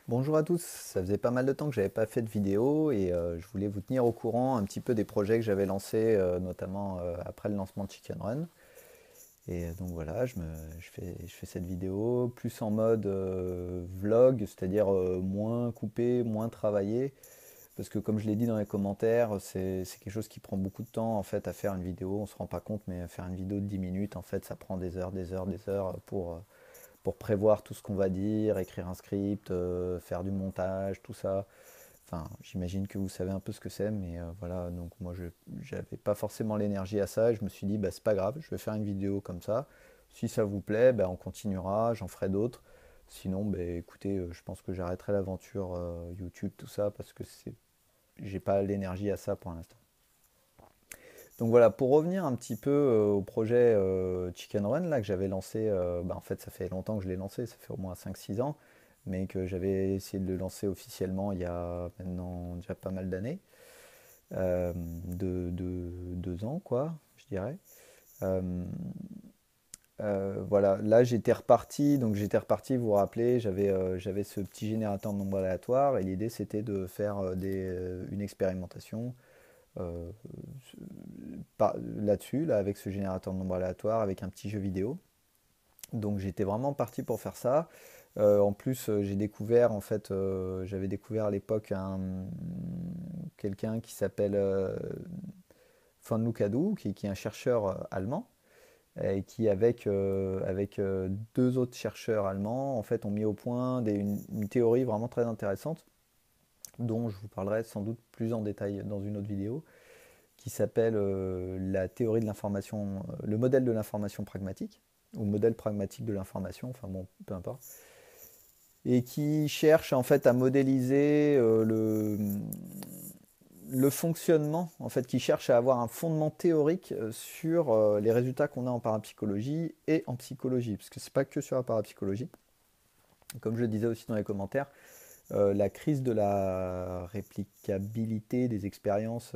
Bonjour à tous, ça faisait pas mal de temps que j'avais pas fait de vidéo et je voulais vous tenir au courant un petit peu des projets que j'avais lancés, notamment après le lancement de Chicken Run. Et donc voilà, je fais cette vidéo plus en mode vlog, c'est-à-dire moins coupé, moins travaillé, parce que comme je l'ai dit dans les commentaires, c'est quelque chose qui prend beaucoup de temps en fait à faire une vidéo, on se rend pas compte, mais faire une vidéo de 10 minutes, en fait, ça prend des heures, des heures, des heures pour prévoir tout ce qu'on va dire, écrire un script, faire du montage, tout ça. Enfin, j'imagine que vous savez un peu ce que c'est, mais voilà, donc moi je n'avais pas forcément l'énergie à ça, et je me suis dit, bah, c'est pas grave, je vais faire une vidéo comme ça. Si ça vous plaît, bah, on continuera, j'en ferai d'autres. Sinon, bah, écoutez, je pense que j'arrêterai l'aventure YouTube, tout ça, parce que j'ai pas l'énergie à ça pour l'instant. Donc voilà, pour revenir un petit peu au projet Chicken Run là, que j'avais lancé, bah, en fait ça fait longtemps que je l'ai lancé, ça fait au moins 5 6 ans, mais que j'avais essayé de le lancer officiellement il y a maintenant déjà pas mal d'années, de 2 ans quoi, je dirais. Euh, voilà, là j'étais reparti, vous vous rappelez, j'avais ce petit générateur de nombres aléatoires et l'idée c'était de faire une expérimentation euh, là-dessus, là, avec ce générateur de nombres aléatoires, avec un petit jeu vidéo. Donc j'étais vraiment parti pour faire ça. En plus, j'ai découvert, en fait, j'avais découvert à l'époque quelqu'un qui s'appelle Van Lucadou, qui est un chercheur allemand, et qui, avec deux autres chercheurs allemands, en fait, ont mis au point une théorie vraiment très intéressante, dont je vous parlerai sans doute plus en détail dans une autre vidéo, qui s'appelle la théorie de l'information, le modèle de l'information pragmatique, ou modèle pragmatique de l'information, enfin bon, peu importe, et qui cherche en fait à modéliser le fonctionnement, en fait, qui cherche à avoir un fondement théorique sur les résultats qu'on a en parapsychologie et en psychologie, parce que c'est pas que sur la parapsychologie. Comme je le disais aussi dans les commentaires, la crise de la réplicabilité des expériences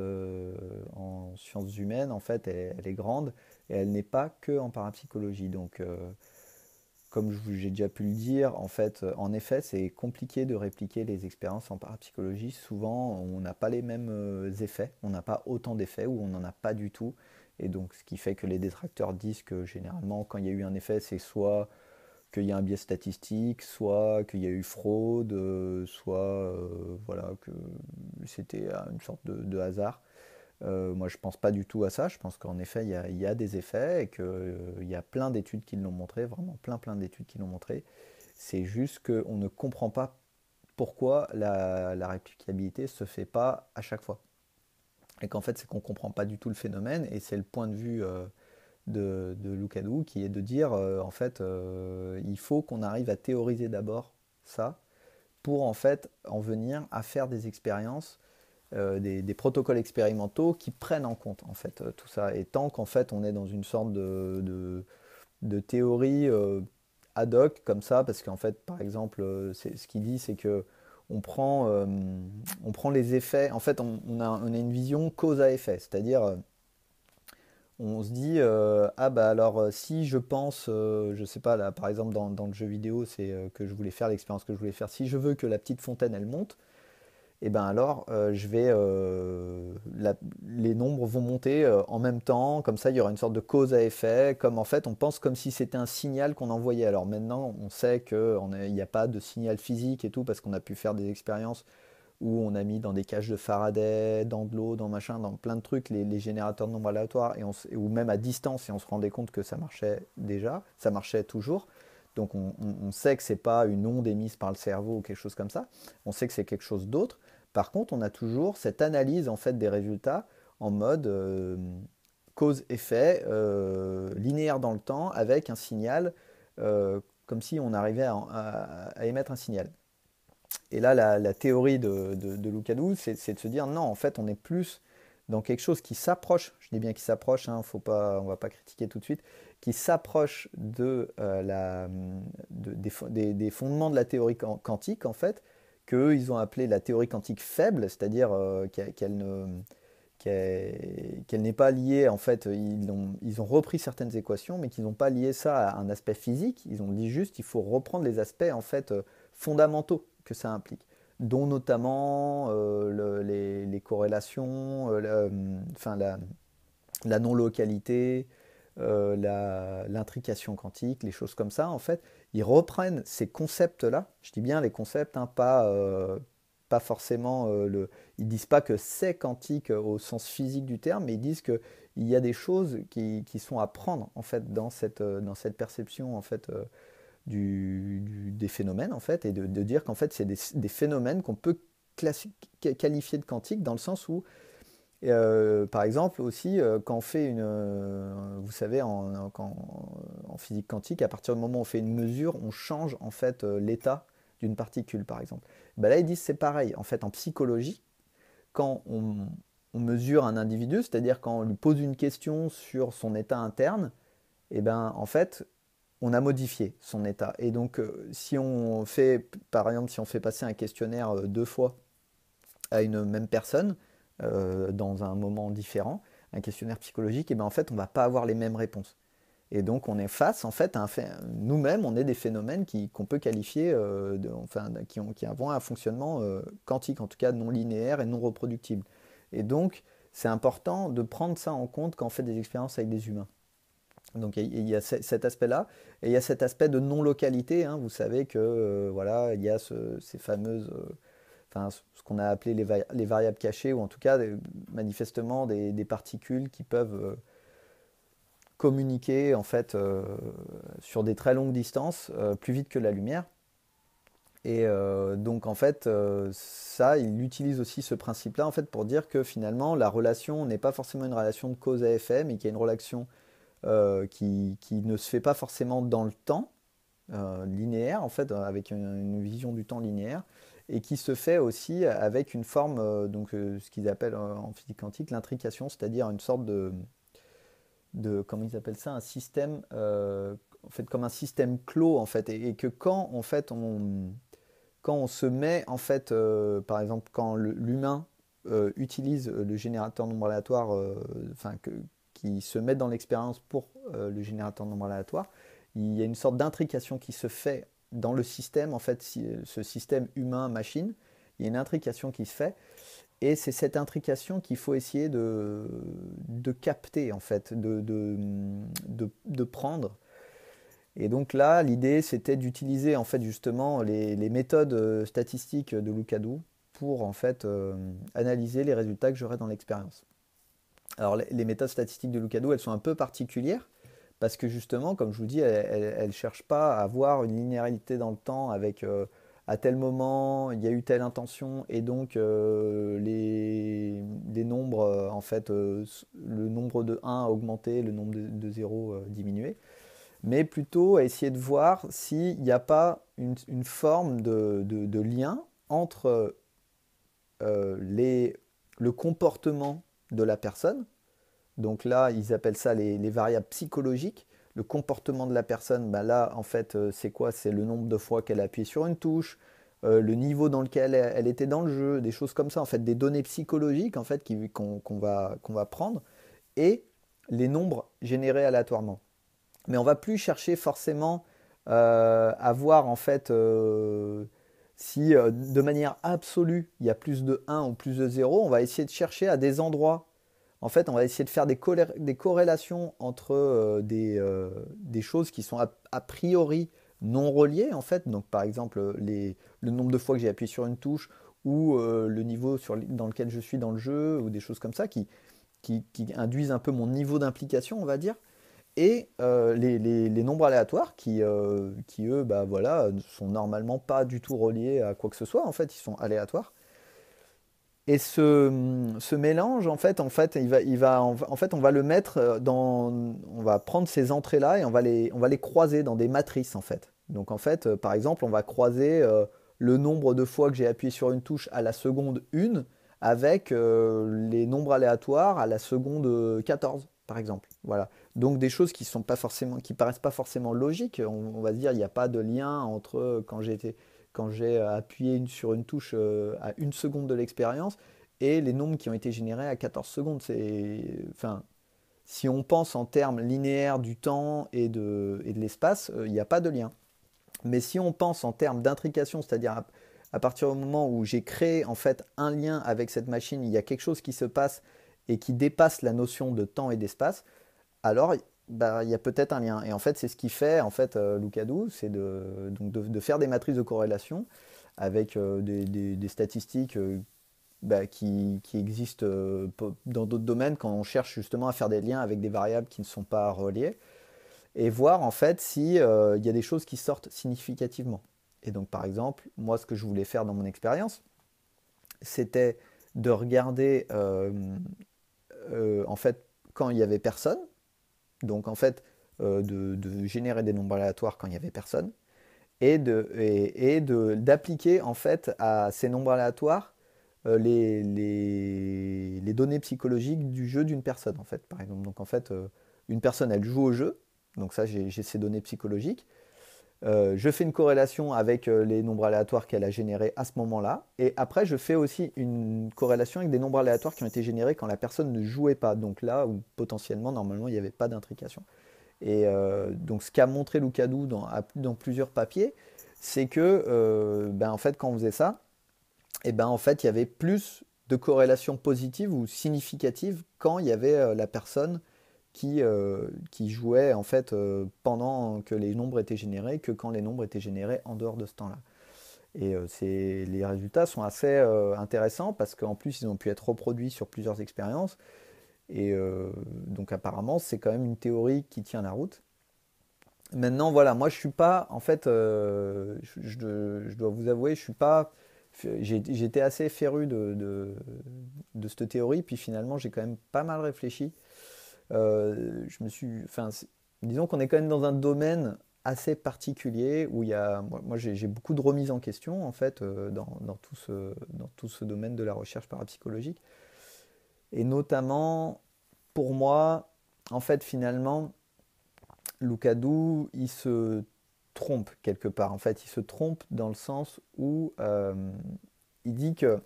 en sciences humaines, en fait, elle est grande et elle n'est pas que en parapsychologie. Donc, comme j'ai déjà pu le dire, en fait, en effet, c'est compliqué de répliquer les expériences en parapsychologie. Souvent, on n'a pas les mêmes effets, on n'a pas autant d'effets ou on n'en a pas du tout. Et donc, ce qui fait que les détracteurs disent que généralement, quand il y a eu un effet, c'est soit qu'il y a un biais statistique, soit qu'il y a eu fraude, soit voilà, que c'était une sorte de hasard. Moi, je pense pas du tout à ça. Je pense qu'en effet, il y a des effets et qu'il y a plein d'études qui l'ont montré, vraiment plein d'études qui l'ont montré. C'est juste qu'on ne comprend pas pourquoi la réplicabilité se fait pas à chaque fois. Et qu'en fait, c'est qu'on comprend pas du tout le phénomène et c'est le point de vue de Lucadou, qui est de dire en fait il faut qu'on arrive à théoriser d'abord ça pour en fait en venir à faire des expériences, des protocoles expérimentaux qui prennent en compte en fait tout ça. Et tant qu'en fait on est dans une sorte de théorie ad hoc comme ça, parce qu'en fait par exemple ce qu'il dit c'est que on prend, euh, on prend les effets, en fait on a une vision cause à effet, c'est-à-dire on se dit ah bah alors si je pense je sais pas là par exemple dans le jeu vidéo c'est que je voulais faire l'expérience que je voulais faire, si je veux que la petite fontaine elle monte, et ben alors je vais les nombres vont monter en même temps, comme ça il y aura une sorte de cause à effet, comme en fait on pense comme si c'était un signal qu'on envoyait. Alors maintenant on sait qu'il n'y a pas de signal physique et tout parce qu'on a pu faire des expériences où on a mis dans des cages de Faraday, dans de l'eau, dans machin, dans plein de trucs, les générateurs de nombres aléatoires, ou même à distance, et on se rendait compte que ça marchait déjà, ça marchait toujours. Donc on sait que c'est pas une onde émise par le cerveau ou quelque chose comme ça, on sait que c'est quelque chose d'autre. Par contre, on a toujours cette analyse en fait des résultats en mode cause-effet, linéaire dans le temps, avec un signal, comme si on arrivait à émettre un signal. Et là, la théorie de Lucadou, c'est de se dire non, en fait, on est plus dans quelque chose qui s'approche, je dis bien qui s'approche, hein, faut pas, on ne va pas critiquer tout de suite, qui s'approche des fondements de la théorie quantique, en fait, qu'eux, ils ont appelé la théorie quantique faible, c'est-à-dire qu'elle n'est pas liée, en fait, ils ont repris certaines équations, mais qu'ils n'ont pas lié ça à un aspect physique, ils ont dit juste il faut reprendre les aspects, en fait, fondamentaux ça implique, dont notamment les corrélations, enfin la non-localité, l'intrication quantique, les choses comme ça, en fait, ils reprennent ces concepts-là, je dis bien les concepts, hein, pas forcément ils disent pas que c'est quantique au sens physique du terme, mais ils disent que il y a des choses qui sont à prendre en fait dans cette perception en fait des phénomènes en fait, et de dire qu'en fait c'est des phénomènes qu'on peut qualifier de quantiques dans le sens où par exemple aussi, quand on fait vous savez, en physique quantique, à partir du moment où on fait une mesure, on change en fait l'état d'une particule, par exemple. Ben là, ils disent c'est pareil. En fait, en psychologie, quand on mesure un individu, c'est-à-dire quand on lui pose une question sur son état interne, et ben en fait, on a modifié son état. Et donc, si on fait, par exemple, si on fait passer un questionnaire 2 fois à une même personne dans un moment différent, un questionnaire psychologique, et ben en fait on ne va pas avoir les mêmes réponses. Et donc on est face en fait à nous-mêmes, on est des phénomènes qu'on peut qualifier, qui ont un fonctionnement quantique, en tout cas non linéaire et non reproductible. Et donc c'est important de prendre ça en compte quand on fait des expériences avec des humains. Donc il y a cet aspect-là, et il y a cet aspect de non-localité, hein. Vous savez que voilà, il y a ces fameuses enfin, ce qu'on a appelé les variables cachées, ou en tout cas manifestement des particules qui peuvent communiquer en fait sur des très longues distances plus vite que la lumière. Et donc en fait, ça, il utilise aussi ce principe-là en fait pour dire que finalement la relation n'est pas forcément une relation de cause à effet, mais qu'il y a une relation qui ne se fait pas forcément dans le temps linéaire, en fait, avec une vision du temps linéaire, et qui se fait aussi avec une forme, ce qu'ils appellent en physique quantique l'intrication, c'est-à-dire une sorte comment ils appellent ça, un système, en fait, comme un système clos, en fait, et que quand, en fait, quand on se met, en fait, par exemple, quand l'humain utilise le générateur de nombre aléatoire, qui se met dans l'expérience pour le générateur de nombre aléatoire, il y a une sorte d'intrication qui se fait dans le système, en fait, ce système humain-machine, il y a une intrication qui se fait, et c'est cette intrication qu'il faut essayer de capter, en fait, de prendre. Et donc là, l'idée, c'était d'utiliser, en fait, justement, les méthodes statistiques de Lucadou pour, en fait, analyser les résultats que j'aurai dans l'expérience. Alors, les méthodes statistiques de Lucadou, elles sont un peu particulières, parce que justement, comme je vous dis, elle ne cherche pas à avoir une linéarité dans le temps avec à tel moment, il y a eu telle intention, et donc les nombres, en fait, le nombre de 1 a augmenté, le nombre de 0 diminué, mais plutôt à essayer de voir s'il n'y a pas une forme de lien entre le comportement de la personne. Donc là, ils appellent ça les variables psychologiques. Le comportement de la personne, ben là, en fait, c'est quoi? C'est le nombre de fois qu'elle a appuyé sur une touche, le niveau dans lequel elle était dans le jeu, des choses comme ça, en fait, des données psychologiques, en fait, qu'on va prendre, et les nombres générés aléatoirement. Mais on va plus chercher forcément à voir, en fait, si de manière absolue, il y a plus de 1 ou plus de 0. On va essayer de chercher à des endroits. En fait, on va essayer de faire des corrélations entre des choses qui sont a priori non reliées, en fait. Donc, par exemple, le nombre de fois que j'ai appuyé sur une touche, ou le niveau dans lequel je suis dans le jeu, ou des choses comme ça qui induisent un peu mon niveau d'implication, on va dire. Et les nombres aléatoires qui eux, bah, voilà, ne sont normalement pas du tout reliés à quoi que ce soit. En fait, ils sont aléatoires. Et ce mélange, en fait, on va le mettre on va prendre ces entrées-là et on va les croiser dans des matrices, en fait. Donc, en fait, par exemple, on va croiser le nombre de fois que j'ai appuyé sur une touche à la seconde 1 avec les nombres aléatoires à la seconde 14, par exemple. Voilà. Donc, des choses qui paraissent pas forcément logiques. On va se dire, il n'y a pas de lien entre quand j'ai appuyé sur une touche à 1 seconde de l'expérience et les nombres qui ont été générés à 14 secondes. Enfin, si on pense en termes linéaires du temps et de l'espace, il n'y a pas de lien. Mais si on pense en termes d'intrication, c'est-à-dire à partir du moment où j'ai créé en fait un lien avec cette machine, il y a quelque chose qui se passe et qui dépasse la notion de temps et d'espace, alors bah, il y a peut-être un lien. Et en fait, c'est ce qui fait en fait Lucadoo, c'est de faire des matrices de corrélation avec des statistiques bah, qui existent dans d'autres domaines quand on cherche justement à faire des liens avec des variables qui ne sont pas reliées et voir en fait si il y a des choses qui sortent significativement. Et donc par exemple, moi ce que je voulais faire dans mon expérience, c'était de regarder en fait quand il y avait personne, donc en fait de générer des nombres aléatoires quand il y avait personne, d'appliquer en fait à ces nombres aléatoires les données psychologiques du jeu d'une personne en fait par exemple. Donc en fait une personne elle joue au jeu, donc ça j'ai ces données psychologiques. Je fais une corrélation avec les nombres aléatoires qu'elle a générés à ce moment-là. Et après, je fais aussi une corrélation avec des nombres aléatoires qui ont été générés quand la personne ne jouait pas. Donc là où potentiellement, normalement, il n'y avait pas d'intrication. Et donc ce qu'a montré Lucadou dans plusieurs papiers, c'est que ben, en fait, quand on faisait ça, et ben, en fait, il y avait plus de corrélations positives ou significatives quand il y avait la personne qui jouait en fait pendant que les nombres étaient générés que quand les nombres étaient générés en dehors de ce temps-là. Et les résultats sont assez intéressants parce qu'en plus ils ont pu être reproduits sur plusieurs expériences. Et donc apparemment c'est quand même une théorie qui tient la route. Maintenant voilà, moi je suis pas, en fait, je dois vous avouer, je suis pas, j'étais assez féru de cette théorie, puis finalement j'ai quand même pas mal réfléchi. Enfin, disons qu'on est quand même dans un domaine assez particulier où il y a, moi j'ai beaucoup de remises en question en fait dans tout ce domaine de la recherche parapsychologique. Et notamment, pour moi, en fait, finalement, Lucadou, il se trompe quelque part. En fait, il se trompe dans le sens où il dit que,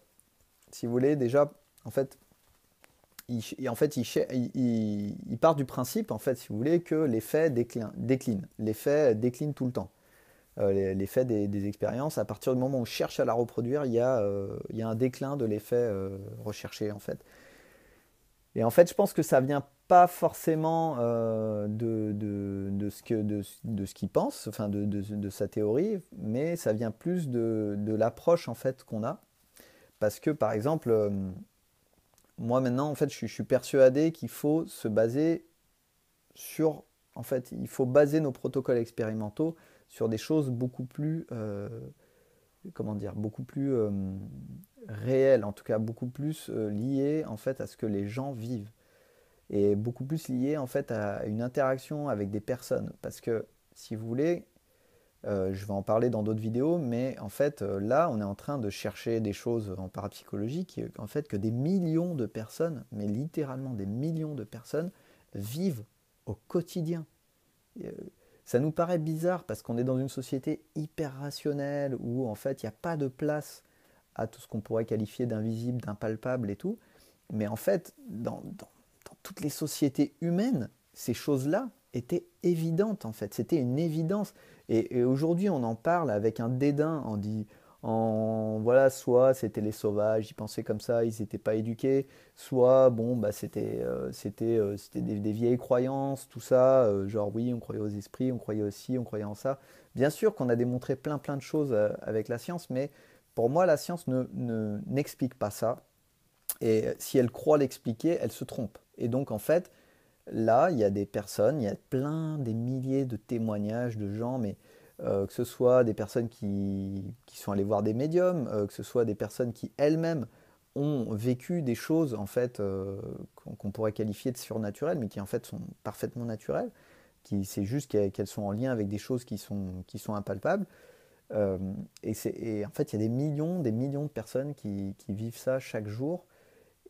si vous voulez, déjà, en fait, en fait, il part du principe, en fait, si vous voulez, que l'effet décline. L'effet décline tout le temps. L'effet des expériences, à partir du moment où on cherche à la reproduire, il y a un déclin de l'effet recherché, en fait. Et en fait, je pense que ça vient pas forcément de ce qu'il pense, enfin de sa théorie, mais ça vient plus de l'approche en fait qu'on a. Parce que par exemple, moi maintenant, en fait, je suis persuadé qu'il faut se baser sur, en fait, il faut baser nos protocoles expérimentaux sur des choses beaucoup plus, comment dire, beaucoup plus réelles, en tout cas beaucoup plus liées en fait à ce que les gens vivent et beaucoup plus liées en fait à une interaction avec des personnes. Parce que si vous voulez, je vais en parler dans d'autres vidéos, mais en fait là on est en train de chercher des choses en parapsychologie en fait que des millions de personnes, mais littéralement des millions de personnes vivent au quotidien. Et, ça nous paraît bizarre parce qu'on est dans une société hyper rationnelle où en fait il n'y a pas de place à tout ce qu'on pourrait qualifier d'invisible, d'impalpable et tout. Mais en fait, dans toutes les sociétés humaines, ces choses-là étaient évidentes en fait. C'était une évidence. Et aujourd'hui, on en parle avec un dédain. On dit, voilà, soit c'était les sauvages, ils pensaient comme ça, ils n'étaient pas éduqués, soit bon, bah, c'était des vieilles croyances, tout ça, genre oui, on croyait aux esprits, on croyait aussi, on croyait en ça. Bien sûr qu'on a démontré plein de choses avec la science, mais pour moi, la science n'explique pas ça. Et si elle croit l'expliquer, elle se trompe. Et donc, en fait, là, il y a des personnes, il y a plein, des milliers de témoignages de gens, mais que ce soit des personnes qui sont allées voir des médiums, que ce soit des personnes qui elles-mêmes ont vécu des choses en fait qu'on pourrait qualifier de surnaturelles, mais qui en fait sont parfaitement naturelles, qui c'est juste qu'elles sont en lien avec des choses qui sont impalpables. Euh, et en fait, il y a des millions de personnes qui vivent ça chaque jour.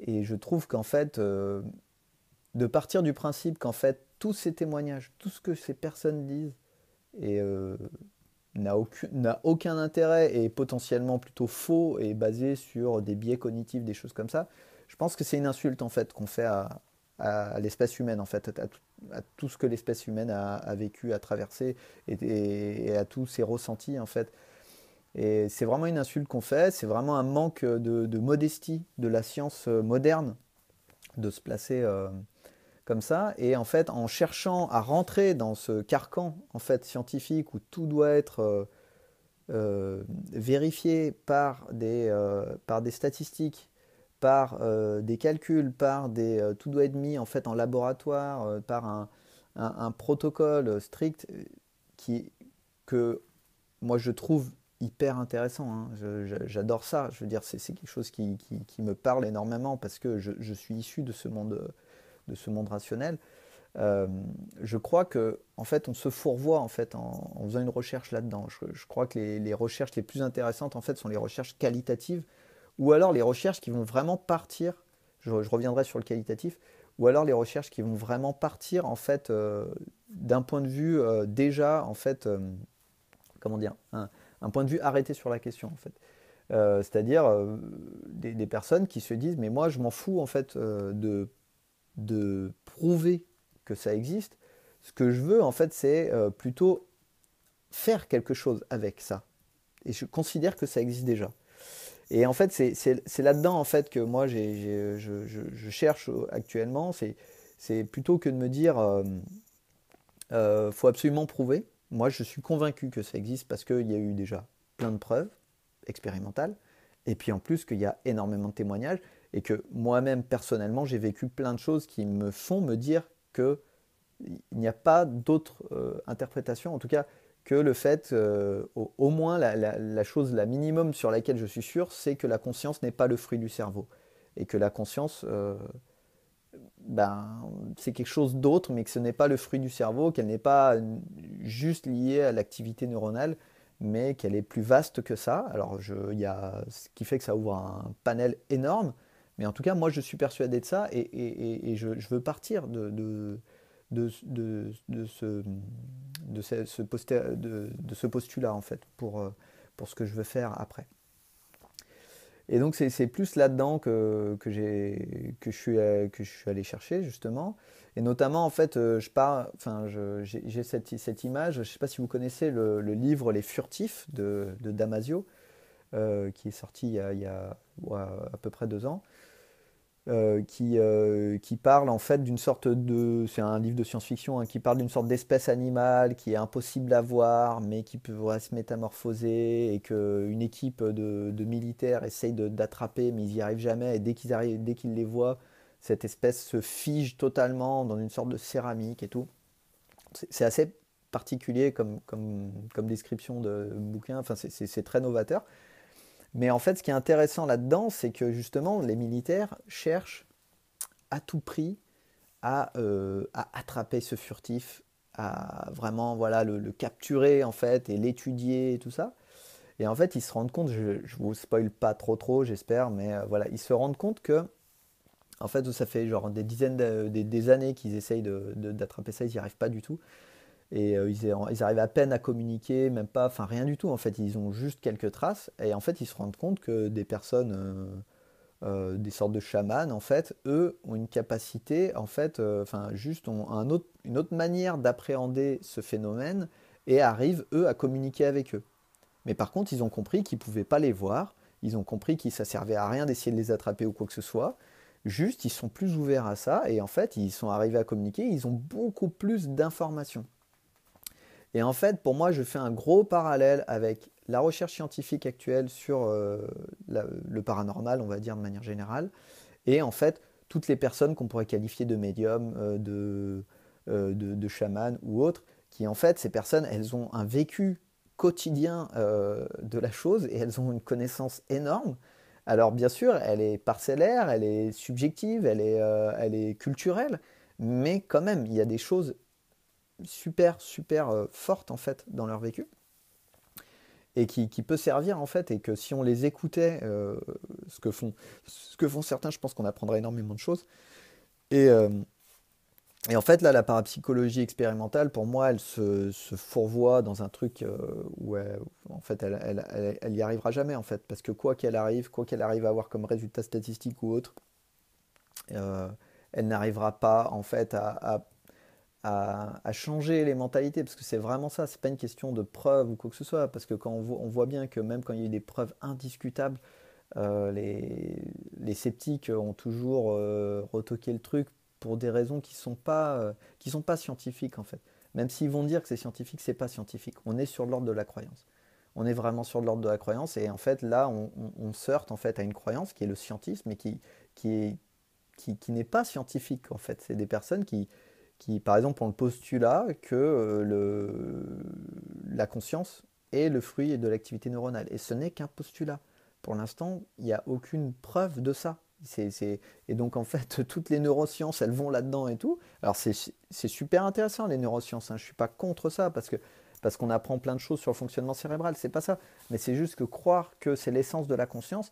Et je trouve qu'en fait, de partir du principe qu'en fait, tous ces témoignages, tout ce que ces personnes disent, et, n'a aucun intérêt et potentiellement plutôt faux et basé sur des biais cognitifs, des choses comme ça, je pense que c'est une insulte en fait qu'on fait à l'espèce humaine, en fait, à tout ce que l'espèce humaine a vécu, a traversé et à tous ses ressentis en fait. Et c'est vraiment une insulte qu'on fait, c'est vraiment un manque de modestie de la science moderne de se placer comme ça. Et en fait, en cherchant à rentrer dans ce carcan en fait scientifique où tout doit être vérifié par des statistiques, par des calculs, tout doit être mis en fait en laboratoire, par un protocole strict qui, que moi je trouve hyper intéressant, hein. J'adore ça. Je veux dire, c'est quelque chose qui me parle énormément parce que je suis issu de ce monde rationnel. Euh, je crois que en fait on se fourvoie en fait en faisant une recherche là-dedans. Je crois que les recherches les plus intéressantes en fait sont les recherches qualitatives ou alors les recherches qui vont vraiment partir. Je reviendrai sur le qualitatif. Ou alors les recherches qui vont vraiment partir en fait d'un point de vue déjà en fait comment dire un point de vue arrêté sur la question en fait. C'est-à-dire des personnes qui se disent mais moi je m'en fous en fait de prouver que ça existe. Ce que je veux, en fait, c'est plutôt faire quelque chose avec ça. Et je considère que ça existe déjà. Et en fait, c'est là-dedans, en fait, que moi, je cherche actuellement. C'est plutôt que de me dire, faut absolument prouver. Moi, je suis convaincu que ça existe parce qu'il y a eu déjà plein de preuves expérimentales. Et puis en plus, qu'il y a énormément de témoignages. Et que moi-même, personnellement, j'ai vécu plein de choses qui me font me dire que il n'y a pas d'autre interprétation, en tout cas, que le fait, au moins la chose, la minimum sur laquelle je suis sûr, c'est que la conscience n'est pas le fruit du cerveau. Et que la conscience, ben, c'est quelque chose d'autre, mais que ce n'est pas le fruit du cerveau, qu'elle n'est pas juste liée à l'activité neuronale, mais qu'elle est plus vaste que ça. Alors, il y a ce qui fait que ça ouvre un panel énorme, mais en tout cas, moi, je suis persuadé de ça et je veux partir de de ce postulat, en fait, pour ce que je veux faire après. Et donc c'est plus là-dedans que je suis allé chercher justement. Et notamment en fait, j'ai cette image. Je ne sais pas si vous connaissez le livre Les Furtifs de Damasio, qui est sorti il y a ouais, à peu près 2 ans, qui parle en fait d'une sorte de, c'est un livre de science-fiction hein, qui parle d'une sorte d'espèce animale qui est impossible à voir mais qui pourrait se métamorphoser et qu'une équipe de militaires essaye d'attraper mais ils n'y arrivent jamais et dès qu'ils les voient, cette espèce se fige totalement dans une sorte de céramique et tout. C'est assez particulier comme description de bouquin, enfin c'est très novateur. Mais en fait, ce qui est intéressant là-dedans, c'est que justement, les militaires cherchent à tout prix à attraper ce furtif, à vraiment voilà, le capturer en fait et l'étudier et tout ça. Et en fait, ils se rendent compte, je ne vous spoil pas trop, j'espère, mais voilà, ils se rendent compte que en fait, ça fait genre des dizaines, des années qu'ils essayent d'attraper ça, ils n'y arrivent pas du tout. Et ils arrivent à peine à communiquer, même pas, enfin rien du tout. En fait, ils ont juste quelques traces. Et en fait, ils se rendent compte que des personnes, des sortes de chamans, en fait, eux ont une capacité, en fait, enfin juste ont une autre manière d'appréhender ce phénomène et arrivent eux à communiquer avec eux. Mais par contre, ils ont compris qu'ils ne pouvaient pas les voir. Ils ont compris que ça servait à rien d'essayer de les attraper ou quoi que ce soit. Juste, ils sont plus ouverts à ça et en fait, ils sont arrivés à communiquer. Ils ont beaucoup plus d'informations. Et en fait, pour moi, je fais un gros parallèle avec la recherche scientifique actuelle sur le paranormal, on va dire de manière générale, et en fait, toutes les personnes qu'on pourrait qualifier de médiums, de chamans ou autres, qui en fait, ces personnes, elles ont un vécu quotidien de la chose et elles ont une connaissance énorme. Alors bien sûr, elle est parcellaire, elle est subjective, elle est culturelle, mais quand même, il y a des choses super fortes en fait dans leur vécu et qui peut servir en fait et que si on les écoutait ce que font certains, je pense qu'on apprendrait énormément de choses et, euh, et en fait là la parapsychologie expérimentale pour moi elle se fourvoie dans un truc où en fait elle y arrivera jamais en fait parce que quoi qu'elle arrive à avoir comme résultat statistique ou autre, euh, elle n'arrivera pas en fait à changer les mentalités, parce que c'est vraiment ça, c'est pas une question de preuve ou quoi que ce soit, parce que quand on voit bien que même quand il y a eu des preuves indiscutables, les sceptiques ont toujours retoqué le truc pour des raisons qui sont pas scientifiques en fait. Même s'ils vont dire que c'est scientifique, c'est pas scientifique. On est sur l'ordre de la croyance. On est vraiment sur l'ordre de la croyance et en fait là on se heurte en fait à une croyance qui est le scientisme et qui est qui n'est pas scientifique en fait. C'est des personnes par exemple, ont le postulat que la conscience est le fruit de l'activité neuronale. Et ce n'est qu'un postulat. Pour l'instant, il n'y a aucune preuve de ça. Et donc, en fait, toutes les neurosciences, elles vont là-dedans et tout. Alors, c'est super intéressant, les neurosciences. Hein. Je ne suis pas contre ça, parce qu'on apprend plein de choses sur le fonctionnement cérébral. C'est pas ça. Mais c'est juste que croire que c'est l'essence de la conscience,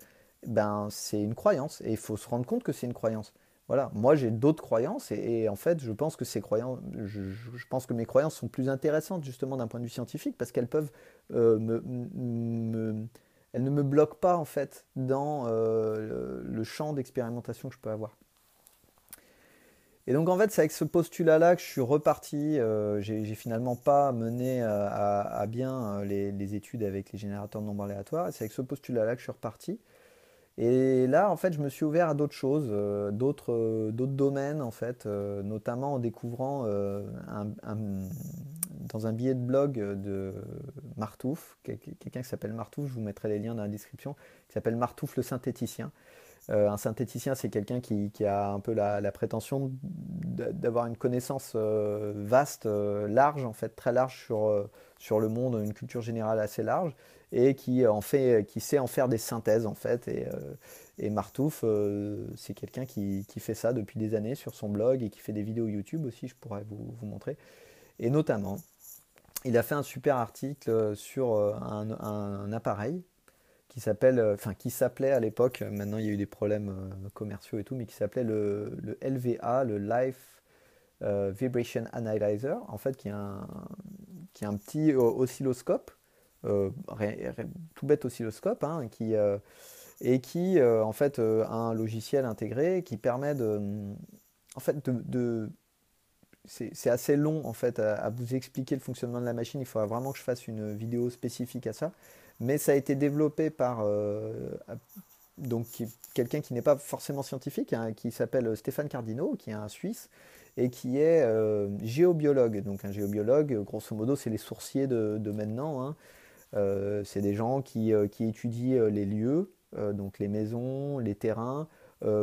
ben, c'est une croyance. Et il faut se rendre compte que c'est une croyance. Voilà, moi j'ai d'autres croyances et en fait je pense que je pense que mes croyances sont plus intéressantes justement d'un point de vue scientifique parce qu'elles peuvent elles ne me bloquent pas en fait dans le champ d'expérimentation que je peux avoir. Et donc en fait c'est avec ce postulat-là que je suis reparti. J'ai finalement pas mené à bien les études avec les générateurs de nombres aléatoires. Et c'est avec ce postulat-là que je suis reparti. Et là, en fait, je me suis ouvert à d'autres choses, d'autres domaines, en fait, notamment en découvrant dans un billet de blog de Martouf, quelqu'un qui s'appelle Martouf, je vous mettrai les liens dans la description, qui s'appelle Martouf le synthéticien. Un synthéticien, c'est quelqu'un qui a un peu la prétention d'avoir une connaissance vaste, large, en fait, très large sur le monde, une culture générale assez large, et qui sait en faire des synthèses, en fait. Et Martouf, c'est quelqu'un qui fait ça depuis des années sur son blog et qui fait des vidéos YouTube aussi, je pourrais vous montrer. Et notamment, il a fait un super article sur un appareil qui s'appelait à l'époque, maintenant il y a eu des problèmes commerciaux et tout, mais qui s'appelait le LVA, le Life Vibration Analyzer, en fait, qui est un petit oscilloscope, tout bête oscilloscope, hein, qui en fait a un logiciel intégré qui permet en fait c'est assez long en fait à vous expliquer le fonctionnement de la machine. Il faudra vraiment que je fasse une vidéo spécifique à ça. Mais ça a été développé par donc quelqu'un qui n'est pas forcément scientifique, hein, qui s'appelle Stéphane Cardino, qui est un Suisse et qui est géobiologue. Donc un géobiologue, grosso modo, c'est les sourciers de maintenant. Hein. C'est des gens qui étudient les lieux, donc les maisons, les terrains,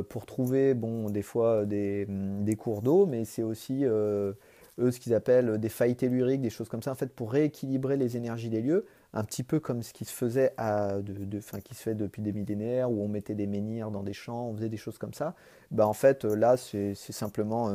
pour trouver, bon, des fois des cours d'eau, mais c'est aussi eux ce qu'ils appellent des failles telluriques, des choses comme ça, en fait, pour rééquilibrer les énergies des lieux, un petit peu comme ce qui se faisait qui se fait depuis des millénaires, où on mettait des menhirs dans des champs, on faisait des choses comme ça. Bah, en fait, là, c'est simplement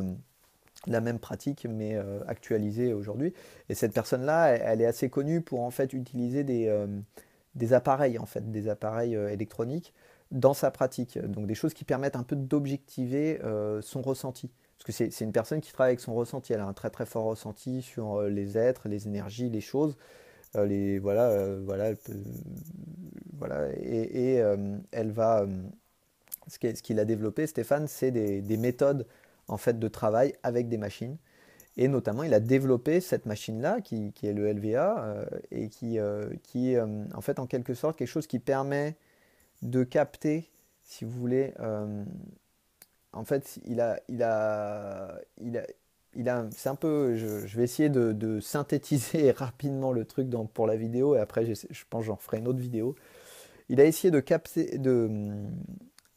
la même pratique, mais actualisée aujourd'hui. Et cette personne-là, elle est assez connue pour en fait utiliser des appareils, en fait, des appareils électroniques dans sa pratique. Donc des choses qui permettent un peu d'objectiver son ressenti. Parce que c'est une personne qui travaille avec son ressenti. Elle a un très très fort ressenti sur les êtres, les énergies, les choses. Voilà, voilà, elle va. Ce qu'il a développé, Stéphane, c'est des méthodes en fait de travail avec des machines. Et notamment, il a développé cette machine-là, qui est le LVA, et qui est en fait en quelque sorte quelque chose qui permet de capter, si vous voulez, en fait, c'est un peu, je vais essayer de synthétiser rapidement le truc pour la vidéo, et après, je pense que j'en ferai une autre vidéo. Il a essayé de capter,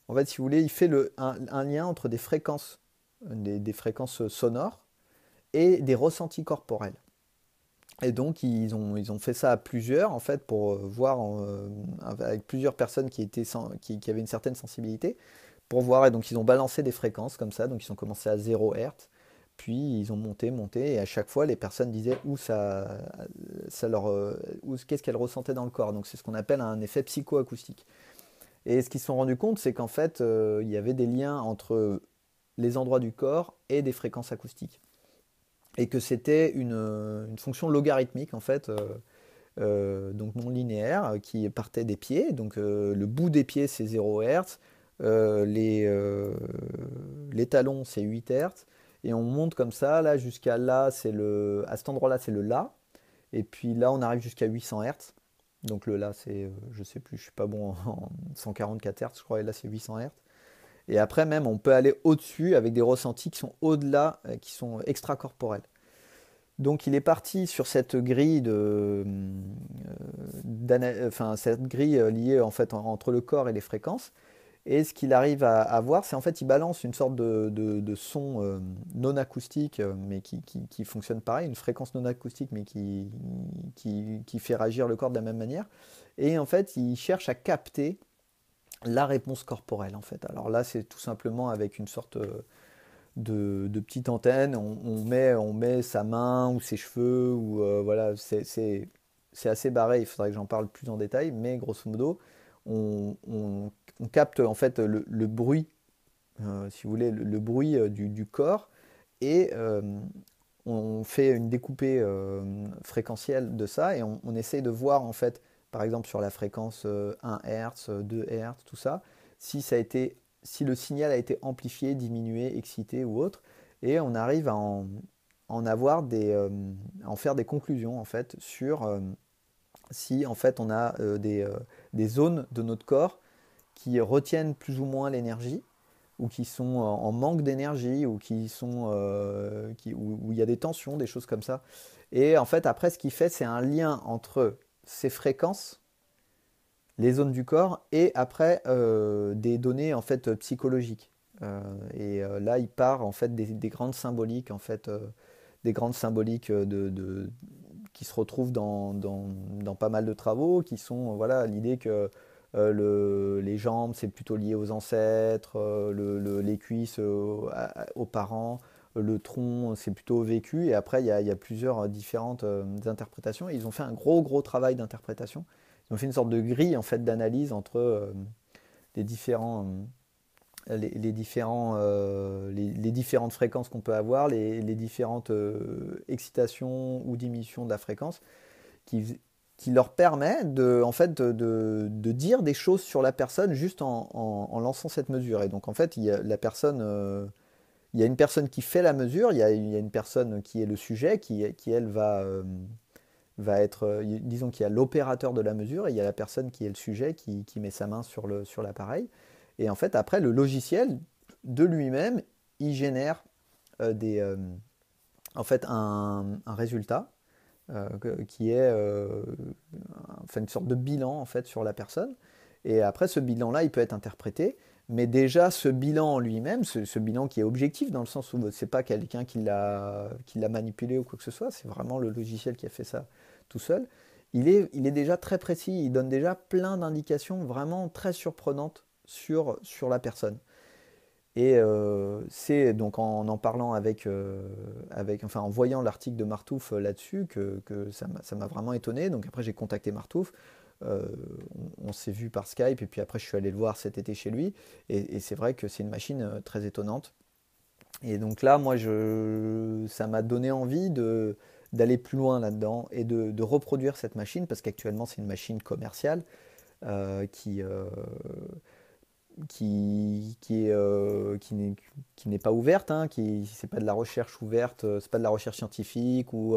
en fait, si vous voulez, il fait un lien entre des fréquences, des fréquences sonores et des ressentis corporels. Et donc ils ont fait ça à plusieurs en fait pour voir avec plusieurs personnes qui avaient une certaine sensibilité pour voir, et donc ils ont balancé des fréquences comme ça, donc ils ont commencé à 0 Hz, puis ils ont monté et à chaque fois les personnes disaient qu'est-ce qu'elles ressentaient dans le corps. Donc c'est ce qu'on appelle un effet psychoacoustique. Et ce qu'ils se sont rendus compte, c'est qu'en fait il y avait des liens entre les endroits du corps et des fréquences acoustiques et que c'était une fonction logarithmique en fait, donc non linéaire, qui partait des pieds. Donc le bout des pieds c'est 0 Hz, les talons c'est 8 Hz, Et on monte comme ça, là jusqu'à là, à cet endroit-là, c'est le La. Et puis là, on arrive jusqu'à 800 Hz. Donc le La, c'est, je sais plus, je suis pas bon en 144 Hz, je crois, et là, c'est 800 Hz. Et après, même, on peut aller au-dessus avec des ressentis qui sont au-delà, qui sont extracorporels. Donc il est parti sur cette grille enfin cette grille liée en fait entre le corps et les fréquences. Et ce qu'il arrive à voir, c'est en fait il balance une sorte de son non acoustique, mais qui fonctionne pareil, une fréquence non acoustique, mais qui fait réagir le corps de la même manière. Et en fait, il cherche à capter la réponse corporelle en fait. Alors là, c'est tout simplement avec une sorte de petite antenne, on met sa main ou ses cheveux, ou voilà, c'est assez barré, il faudrait que j'en parle plus en détail, mais grosso modo, on capte en fait le bruit, si vous voulez, le bruit du corps, et on fait une découpée fréquentielle de ça, et on essaye de voir en fait, par exemple sur la fréquence 1 Hz, 2 Hz, tout ça, si ça a été si le signal a été amplifié, diminué, excité ou autre, et on arrive en avoir à en faire des conclusions en fait sur si en fait on a des zones de notre corps qui retiennent plus ou moins l'énergie, ou qui sont en manque d'énergie, ou qui sont où il y a des tensions, des choses comme ça. Et en fait après ce qu'il fait, c'est un lien entre ces fréquences, les zones du corps, et après des données en fait psychologiques. Là, il part en fait des grandes symboliques en fait, des grandes symboliques qui se retrouvent dans pas mal de travaux, qui sont voilà l'idée que les jambes c'est plutôt lié aux ancêtres, les cuisses aux parents, le tronc c'est plutôt au vécu, et après il y a plusieurs différentes interprétations. Et ils ont fait un gros travail d'interprétation. Ils ont fait une sorte de grille en fait d'analyse entre les différents, les différentes fréquences qu'on peut avoir, les différentes excitations ou diminutions de la fréquence, qui leur permet en fait, de dire des choses sur la personne juste en lançant cette mesure. Et donc en fait, il y a une personne qui fait la mesure, il y a une personne qui est le sujet, qui elle va être, disons qu'il y a l'opérateur de la mesure, et il y a la personne qui est le sujet, qui met sa main sur l'appareil. Et en fait, après, le logiciel de lui-même, il génère en fait un résultat qui est enfin, une sorte de bilan en fait sur la personne. Et après, ce bilan-là, il peut être interprété. Mais déjà, ce bilan en lui-même, ce bilan qui est objectif, dans le sens où c'est pas quelqu'un qui l'a manipulé ou quoi que ce soit, c'est vraiment le logiciel qui a fait ça tout seul, il est déjà très précis, il donne déjà plein d'indications vraiment très surprenantes sur la personne. Et c'est donc en parlant enfin en voyant l'article de Martouf là-dessus que ça m'a vraiment étonné. Donc après j'ai contacté Martouf, euh, on s'est vu par Skype, et puis après je suis allé le voir cet été chez lui. Et c'est vrai que c'est une machine très étonnante. Et donc là, moi, ça m'a donné envie d'aller plus loin là-dedans, et de reproduire cette machine, parce qu'actuellement c'est une machine commerciale euh, qui, euh, qui n'est pas ouverte, hein, c'est pas de la recherche ouverte, c'est pas de la recherche scientifique où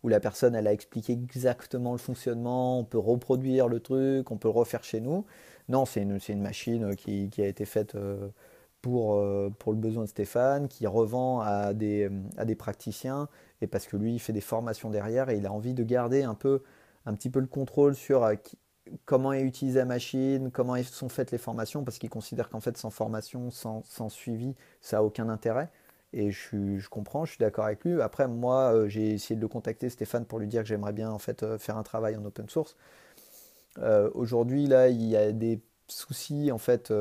la personne elle a expliqué exactement le fonctionnement, on peut reproduire le truc, on peut le refaire chez nous. Non, c'est une machine qui a été faite pour le besoin de Stéphane, qui revend à des praticiens, et parce que lui il fait des formations derrière, et il a envie de garder un petit peu le contrôle sur comment est utilisée la machine, comment sont faites les formations, parce qu'il considère qu'en fait sans formation, sans suivi, ça n'a aucun intérêt. Et je comprends, je suis d'accord avec lui. Après, moi, j'ai essayé de le contacter, Stéphane, pour lui dire que j'aimerais bien en fait faire un travail en open source. Aujourd'hui, là, il y a des soucis en fait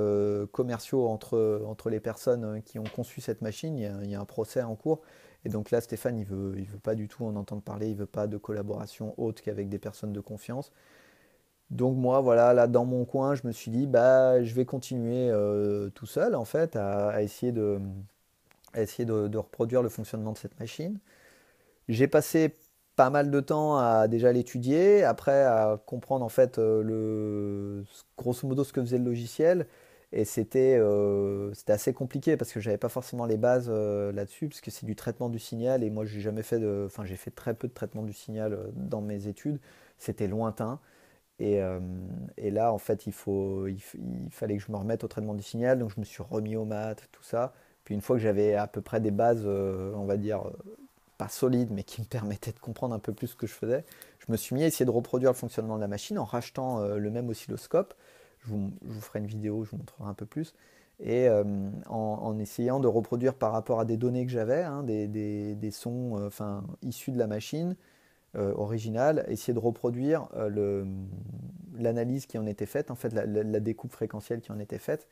commerciaux entre les personnes qui ont conçu cette machine. Il y a un procès en cours. Et donc là, Stéphane, il veut pas du tout en entendre parler. Il veut pas de collaboration autre qu'avec des personnes de confiance. Donc moi, voilà, là dans mon coin, je me suis dit, bah, je vais continuer tout seul en fait à essayer de reproduire le fonctionnement de cette machine. J'ai passé pas mal de temps à déjà l'étudier, après à comprendre en fait grosso modo ce que faisait le logiciel, Et c'était assez compliqué parce que j'avais pas forcément les bases là-dessus, parce que c'est du traitement du signal, et moi j'ai jamais fait enfin j'ai fait très peu de traitement du signal dans mes études, c'était lointain. Et, euh, et là, en fait, il fallait que je me remette au traitement du signal, donc je me suis remis aux maths, tout ça. Puis une fois que j'avais à peu près des bases, on va dire, pas solides, mais qui me permettaient de comprendre un peu plus ce que je faisais, je me suis mis à essayer de reproduire le fonctionnement de la machine en rachetant le même oscilloscope. Je vous ferai une vidéo, je vous montrerai un peu plus. Et en essayant de reproduire par rapport à des données que j'avais, hein, des sons enfin, issus de la machine, original, essayer de reproduire l'analyse qui en était faite, en fait la découpe fréquentielle qui en était faite.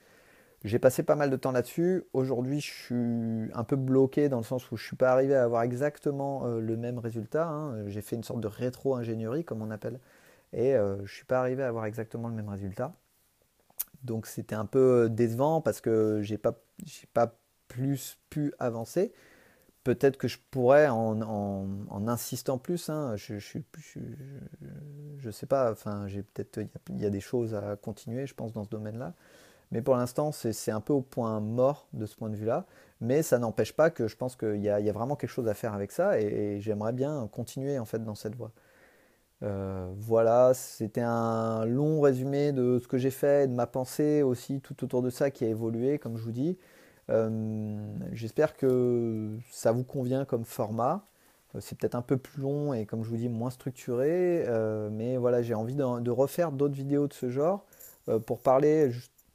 J'ai passé pas mal de temps là-dessus. Aujourd'hui, je suis un peu bloqué dans le sens où je ne suis pas arrivé à avoir exactement le même résultat, hein. J'ai fait une sorte de rétro-ingénierie, comme on appelle, et je ne suis pas arrivé à avoir exactement le même résultat. Donc c'était un peu décevant parce que j'ai pas plus pu avancer. Peut-être que je pourrais en insistant plus, hein, je sais pas, enfin, il y a des choses à continuer, je pense, dans ce domaine-là. Mais pour l'instant, c'est un peu au point mort de ce point de vue-là. Mais ça n'empêche pas que je pense qu'il y a vraiment quelque chose à faire avec ça, et j'aimerais bien continuer en fait dans cette voie. Voilà, c'était un long résumé de ce que j'ai fait, de ma pensée aussi tout autour de ça qui a évolué, comme je vous dis. J'espère que ça vous convient comme format. C'est peut-être un peu plus long et, comme je vous dis, moins structuré. Mais voilà, j'ai envie de refaire d'autres vidéos de ce genre pour parler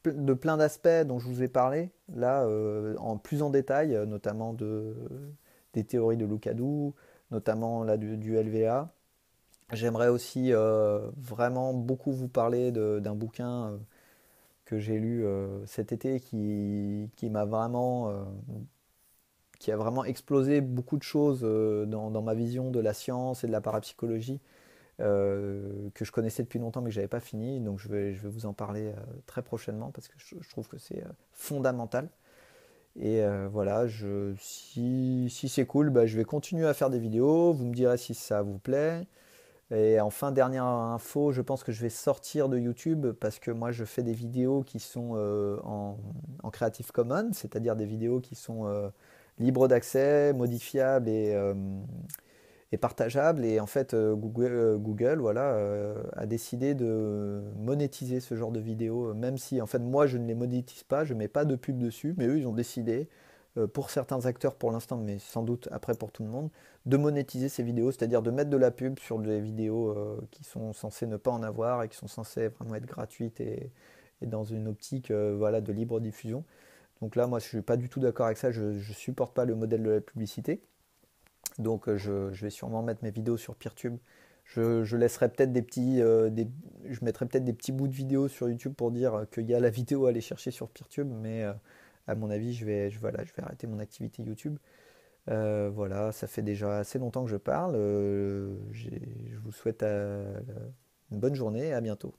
de plein d'aspects dont je vous ai parlé, là, plus en détail, notamment des théories de Lucadou, notamment là, du LVA. J'aimerais aussi vraiment beaucoup vous parler d'un bouquin que j'ai lu cet été qui m'a vraiment, qui a vraiment explosé beaucoup de choses dans ma vision de la science et de la parapsychologie, que je connaissais depuis longtemps mais que j'avais pas fini. Donc je vais vous en parler très prochainement parce que je trouve que c'est fondamental. Et voilà, si c'est cool, bah, je vais continuer à faire des vidéos. Vous me direz si ça vous plaît. Et enfin, dernière info, je pense que je vais sortir de YouTube parce que moi je fais des vidéos qui sont en Creative Commons, c'est-à-dire des vidéos qui sont libres d'accès, modifiables et partageables. Et en fait, Google voilà, a décidé de monétiser ce genre de vidéos, même si en fait moi je ne les monétise pas, je ne mets pas de pub dessus, mais eux ils ont décidé, pour certains acteurs pour l'instant, mais sans doute après pour tout le monde, de monétiser ces vidéos, c'est-à-dire de mettre de la pub sur des vidéos qui sont censées ne pas en avoir et qui sont censées vraiment être gratuites et dans une optique voilà, de libre diffusion. Donc là, moi, je suis pas du tout d'accord avec ça, je ne supporte pas le modèle de la publicité. Donc je vais sûrement mettre mes vidéos sur Peertube. Je laisserai peut-être je mettrai peut-être des petits bouts de vidéos sur YouTube pour dire qu'il y a la vidéo à aller chercher sur Peertube, mais à mon avis, voilà, je vais arrêter mon activité YouTube. Voilà, ça fait déjà assez longtemps que je parle. Je vous souhaite une bonne journée et à bientôt.